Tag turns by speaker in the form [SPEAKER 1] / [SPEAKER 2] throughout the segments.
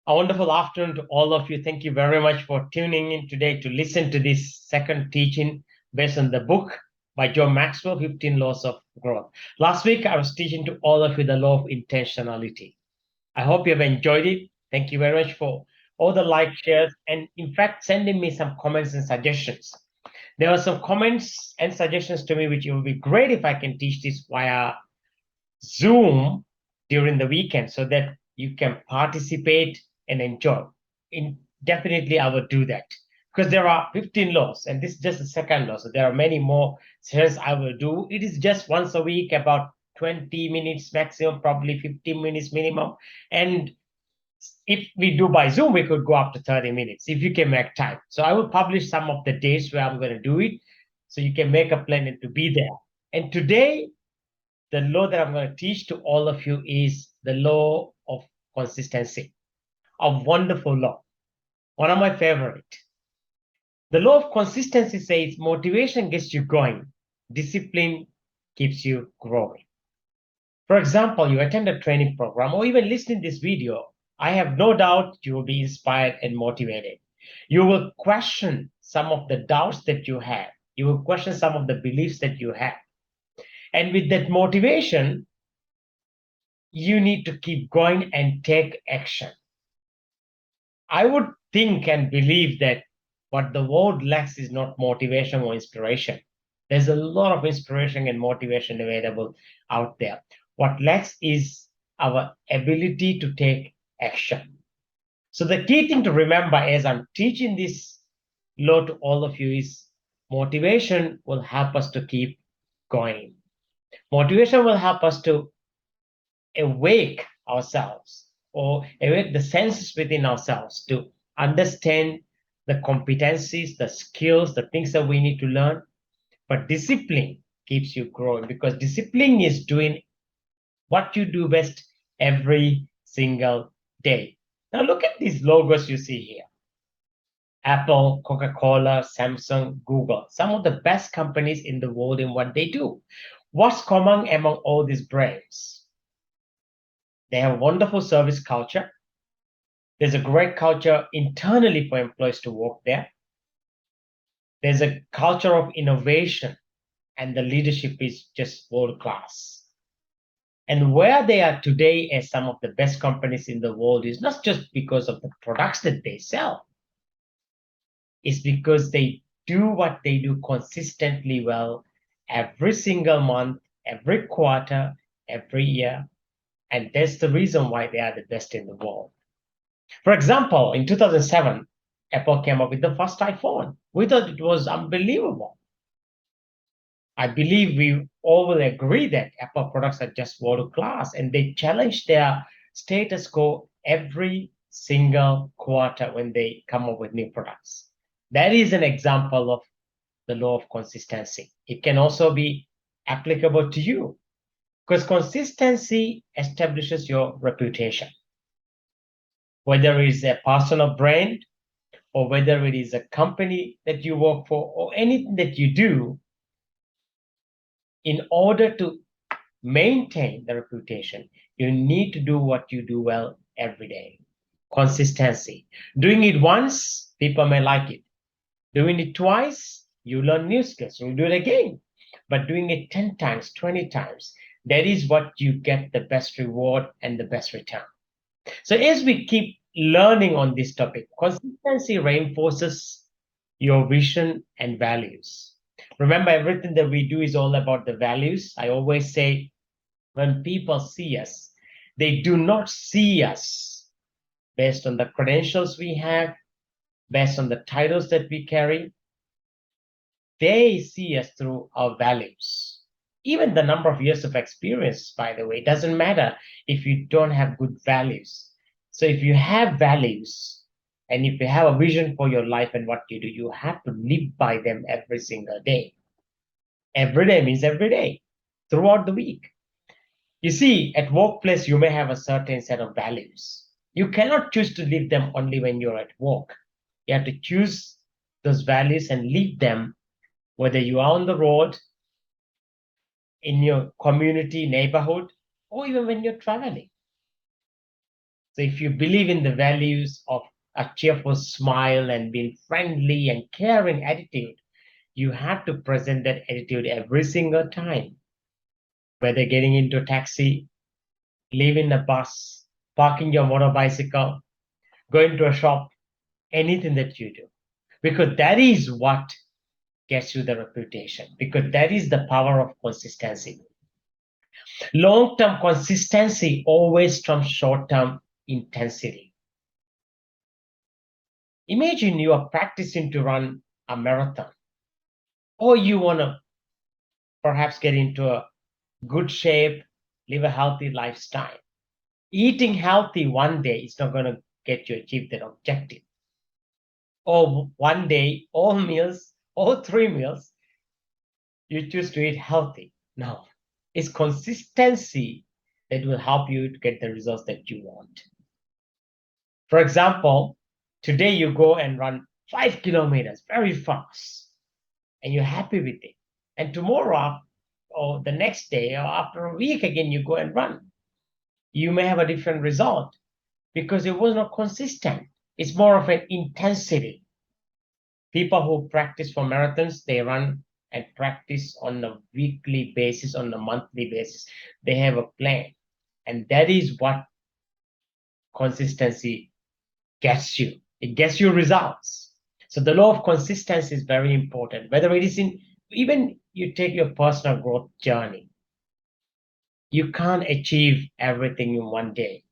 [SPEAKER 1] A wonderful afternoon to all of you. Thank you very much for tuning in today to listen to this second teaching based on the book by John Maxwell, 15 Laws of Growth. Last week, I was teaching to all of you the law of intentionality. I hope you have enjoyed it. Thank you very much for all the like, shares, and in fact, sending me some comments and suggestions. There were some comments and suggestions to me, which it would be great if I can teach this via Zoom during the weekend so that you can participate and enjoy. Definitely, I will do that because there are 15 laws, and this is just the second law. So there are many more sessions I will do. It is just once a week, about 20 minutes maximum, probably 15 minutes minimum. And if we do by Zoom, we could go up to 30 minutes if you can make time. So I will publish some of the days where I'm going to do it so you can make a plan and to be there. And today, the law that I'm going to teach to all of you is the law of consistency, a wonderful law, one of my favorite. The law of consistency says motivation gets you going, discipline keeps you growing. For example, you attend a training program or even listening to this video, I have no doubt you will be inspired and motivated. You will question some of the doubts that you have. You will question some of the beliefs that you have. And with that motivation, you need to keep going and take action. I would think and believe that what the world lacks is not motivation or inspiration. There's a lot of inspiration and motivation available out there. What lacks is our ability to take action. So the key thing to remember as I'm teaching this law to all of you is motivation will help us to keep going. Motivation will help us to awake ourselves or awake the senses within ourselves to understand the competencies, the skills, the things that we need to learn. But discipline keeps you growing because discipline is doing what you do best every single day. Now, look at these logos you see here: Apple, Coca Cola, Samsung, Google, some of the best companies in the world in what they do. What's common among all these brands? They have a wonderful service culture. There's a great culture internally for employees to work there. There's a culture of innovation, and the leadership is just world class. And where they are today as some of the best companies in the world is not just because of the products that they sell, it's because they do what they do consistently well every single month, every quarter, every year. And that's the reason why they are the best in the world. For example, in 2007, Apple came up with the first iPhone. We thought it was unbelievable. I believe we all will agree that Apple products are just world class and they challenge their status quo every single quarter when they come up with new products. That is an example of the law of consistency. It can also be applicable to you because consistency establishes your reputation. Whether it's a personal brand or whether it is a company that you work for or anything that you do, in order to maintain the reputation, you need to do what you do well every day. Consistency. Doing it once, people may like it. Doing it twice, you learn new skills. You do it again. But doing it 10 times, 20 times, that is what you get the best reward and the best return. So as we keep learning on this topic, consistency reinforces your vision and values. Remember, everything that we do is all about the values. I always say when people see us, they do not see us based on the credentials we have, based on the titles that we carry. They see us through our values. Even the number of years of experience, by the way, doesn't matter if you don't have good values. So if you have values and if you have a vision for your life and what you do, you have to live by them every single day. Every day means every day, throughout the week. You see, at workplace, you may have a certain set of values. You cannot choose to live them only when you're at work. You have to choose those values and live them, whether you are on the road, in your community, neighborhood, or even when you're traveling. So if you believe in the values of a cheerful smile and being friendly and caring attitude, you have to present that attitude every single time, whether getting into a taxi, leaving a bus, parking your motorbicycle, going to a shop, anything that you do. Because that is what gets you the reputation, because that is the power of consistency. Long-term consistency always trumps short-term intensity. Imagine you are practicing to run a marathon, or you want to perhaps get into a good shape, live a healthy lifestyle. Eating healthy one day is not going to get you achieve that objective. Or one day, all meals, all 3 meals, you choose to eat healthy. No, it's consistency that will help you to get the results that you want. For example, today you go and run 5 kilometers very fast and you're happy with it. And tomorrow or the next day or after a week again, you go and run. You may have a different result because it was not consistent. It's more of an intensity. People who practice for marathons, they run and practice on a weekly basis, on a monthly basis. They have a plan. And that is what consistency gets you. It gets you results. So the law of consistency is very important, whether it is in even you take your personal growth journey. You can't achieve everything in one day.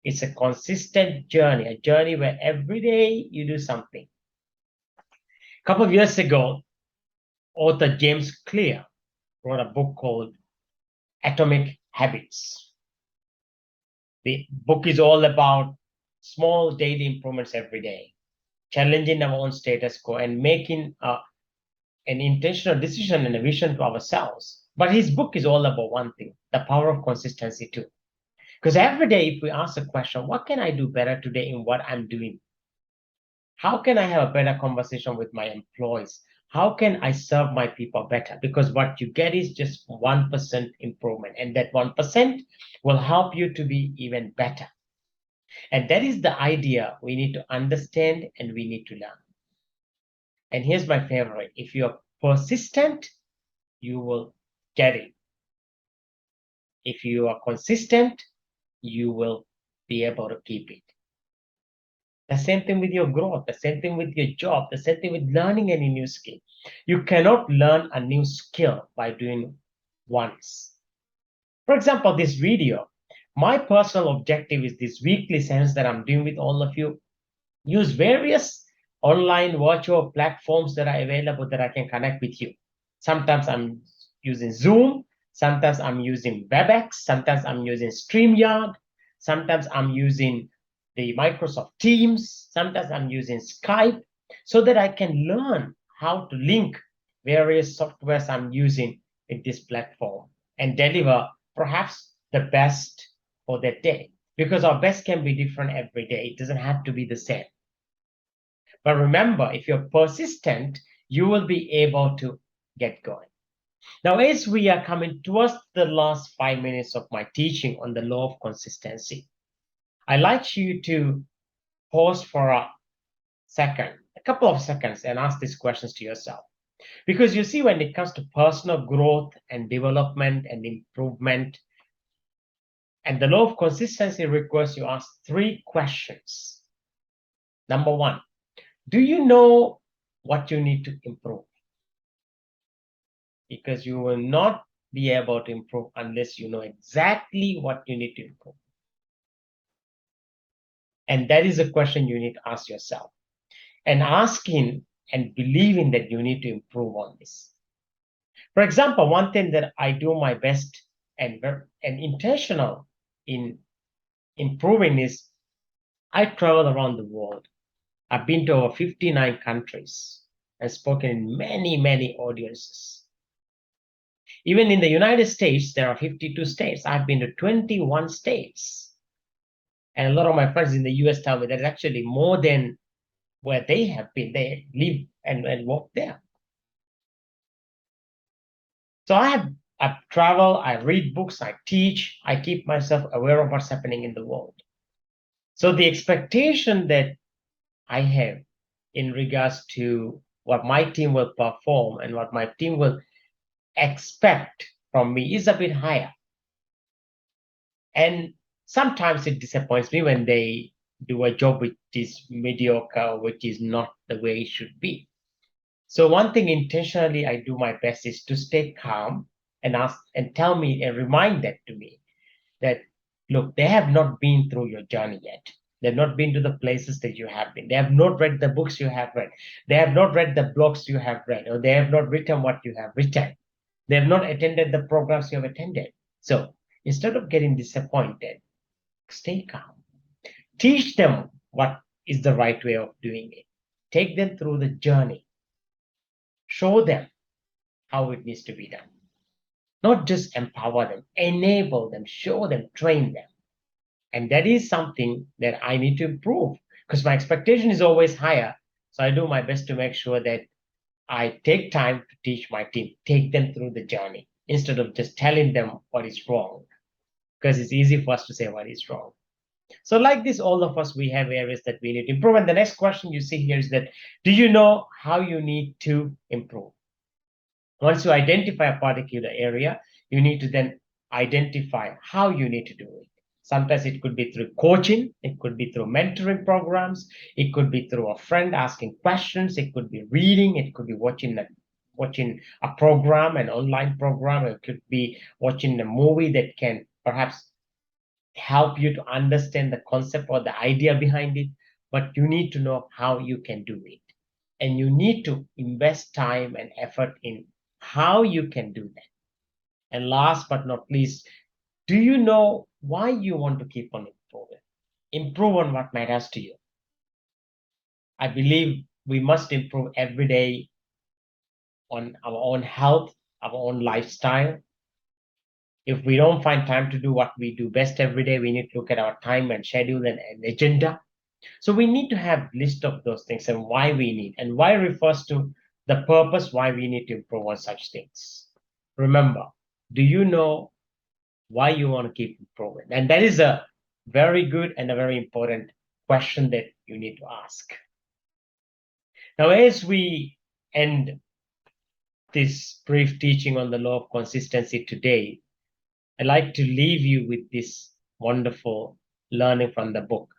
[SPEAKER 1] It's a consistent journey, a journey where every day you do something. A couple of years ago, author James Clear wrote a book called Atomic Habits. The book is all about small daily improvements every day, challenging our own status quo and making an intentional decision and a vision to ourselves. But his book is all about one thing, the power of consistency too. Because every day, if we ask the question, what can I do better today in what I'm doing? How can I have a better conversation with my employees? How can I serve my people better? Because what you get is just 1% improvement, and that 1% will help you to be even better. And that is the idea we need to understand and we need to learn. And here's my favorite. If you're persistent, you will get it. If you are consistent, you will be able to keep it. The same thing with your growth, the same thing with your job, the same thing with learning any new skill. You cannot learn a new skill by doing once. For example, this video, my personal objective is this weekly sessions that I'm doing with all of you. Use various online virtual platforms that are available that I can connect with you. Sometimes I'm using Zoom, sometimes I'm using WebEx, sometimes I'm using StreamYard, sometimes I'm using the Microsoft Teams, sometimes I'm using Skype, so that I can learn how to link various softwares I'm using in this platform and deliver perhaps the best for that day. Because our best can be different every day. It doesn't have to be the same. But remember, if you're persistent, you will be able to get going. Now, as we are coming towards the last 5 minutes of my teaching on the law of consistency, I'd like you to pause for a second, a couple of seconds, and ask these questions to yourself. Because you see, when it comes to personal growth and development and improvement, and the law of consistency requires you ask 3 questions. Number 1, do you know what you need to improve? Because you will not be able to improve unless you know exactly what you need to improve. And that is a question you need to ask yourself. And asking and believing that you need to improve on this. For example, one thing that I do my best and intentional in improving is I travel around the world. I've been to over 59 countries and spoken in many, many audiences. Even in the United States, there are 52 states. I've been to 21 states. And a lot of my friends in the US tell me that it's actually more than where they have been. They live and work there. So I travel, I read books, I teach, I keep myself aware of what's happening in the world. So the expectation that I have in regards to what my team will perform and what my team will expect from me is a bit higher. And sometimes it disappoints me when they do a job which is mediocre, which is not the way it should be. So one thing intentionally I do my best is to stay calm and ask and tell me and remind that to me that look, they have not been through your journey yet. They've not been to the places that you have been. They have not read the books you have read. They have not read the blogs you have read, or they have not written what you have written. They have not attended the programs you have attended. So instead of getting disappointed, stay calm. Teach them what is the right way of doing it. Take them through the journey. Show them how it needs to be done. Not just empower them, enable them, show them, train them. And that is something that I need to improve because my expectation is always higher. So I do my best to make sure that I take time to teach my team, take them through the journey instead of just telling them what is wrong, because it's easy for us to say what is wrong. So like this, all of us, we have areas that we need to improve. And the next question you see here is that, do you know how you need to improve? Once you identify a particular area, you need to then identify how you need to do it. Sometimes it could be through coaching, it could be through mentoring programs, it could be through a friend asking questions, it could be reading, it could be watching a program, an online program, it could be watching a movie that can perhaps help you to understand the concept or the idea behind it, but you need to know how you can do it. And you need to invest time and effort in how you can do that. And last but not least, do you know why you want to keep on improving? Improve on what matters to you. I believe we must improve every day on our own health, our own lifestyle. If we don't find time to do what we do best every day, we need to look at our time and schedule and agenda. So we need to have list of those things and why we need, and why refers to the purpose why we need to improve on such things. Remember, do you know why you want to keep improving? And that is a very good and a very important question that you need to ask. Now, as we end this brief teaching on the law of consistency today, I'd like to leave you with this wonderful learning from the book.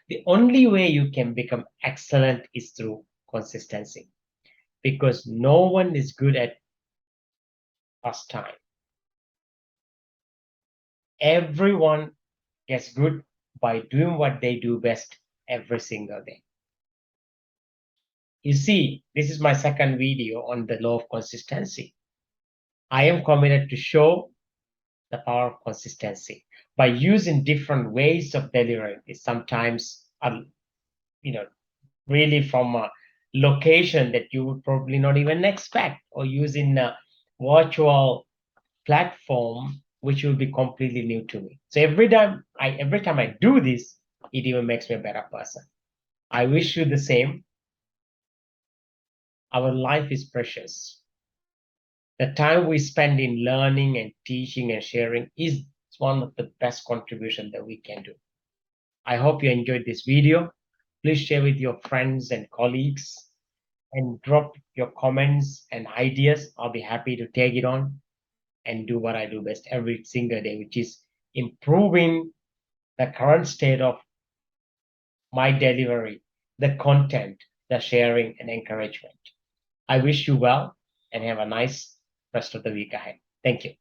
[SPEAKER 1] The only way you can become excellent is through consistency, because no one is good at first time. Everyone gets good by doing what they do best every single day. You see, this is my second video on the law of consistency. I am committed to show the power of consistency by using different ways of delivering it. Sometimes, really from a location that you would probably not even expect, or using a virtual platform which will be completely new to me. So every time I do this, it even makes me a better person. I wish you the same. Our life is precious. The time we spend in learning and teaching and sharing is one of the best contributions that we can do. I hope you enjoyed this video. Please share with your friends and colleagues and drop your comments and ideas. I'll be happy to take it on and do what I do best every single day, which is improving the current state of my delivery, the content, the sharing, and encouragement. I wish you well and have a nice rest of the week ahead. Thank you.